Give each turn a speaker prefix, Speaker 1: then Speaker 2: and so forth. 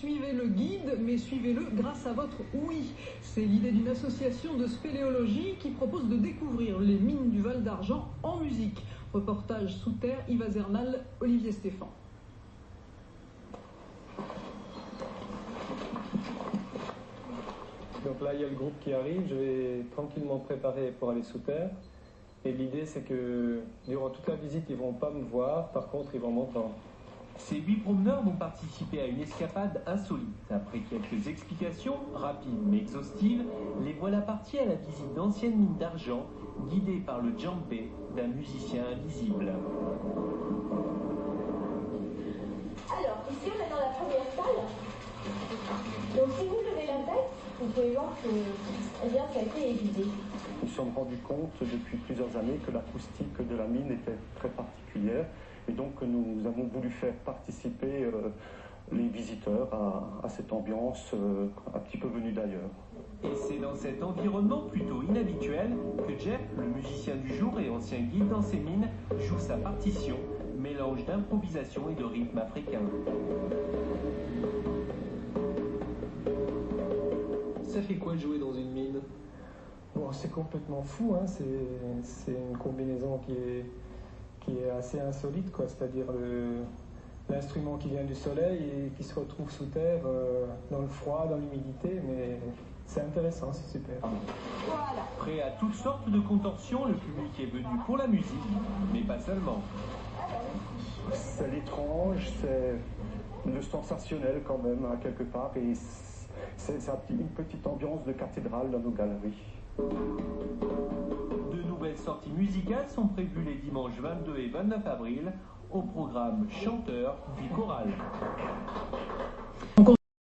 Speaker 1: suivez le guide, mais suivez-le grâce à votre ouïe. C'est l'idée d'une association de spéléologie qui propose de découvrir les mines du Val d'Argent en musique. Reportage sous terre, Yves Azernal, Olivier Stéphan.
Speaker 2: Donc là, il y a le groupe qui arrive, je vais tranquillement préparer pour aller sous terre. Et l'idée, c'est que durant toute la visite, ils ne vont pas me voir, par contre, ils vont m'entendre.
Speaker 3: Ces 8 promeneurs vont participer à une escapade insolite. Après quelques explications, rapides mais exhaustives, les voilà partis à la visite d'anciennes mines d'argent, guidés par le djembé d'un musicien invisible.
Speaker 4: Alors, ici on est dans la première salle. Donc si vous levez la tête, vous pouvez voir que ça a été évidé.
Speaker 5: Nous nous sommes rendus compte depuis plusieurs années que l'acoustique de la mine était très particulière et donc nous avons voulu faire participer les visiteurs à cette ambiance un petit peu venue d'ailleurs.
Speaker 3: Et c'est dans cet environnement plutôt inhabituel que Jeff, le musicien du jour et ancien guide dans ces mines, joue sa partition, mélange d'improvisation et de rythme africain.
Speaker 2: Ça fait quoi de jouer dans une mine?
Speaker 6: Bon, c'est complètement fou, hein. C'est une combinaison qui est assez insolite, quoi. C'est-à-dire l'instrument qui vient du soleil et qui se retrouve sous terre, dans le froid, dans l'humidité, mais c'est intéressant, c'est super.
Speaker 4: Voilà.
Speaker 3: Prêt à toutes sortes de contorsions, le public est venu pour la musique, mais pas seulement.
Speaker 5: C'est l'étrange, c'est le sensationnel quand même, hein, quelque part, et c'est une petite ambiance de cathédrale dans nos galeries.
Speaker 3: De nouvelles sorties musicales sont prévues les dimanches 22 et 29 avril au programme Chanteurs puis Chorales.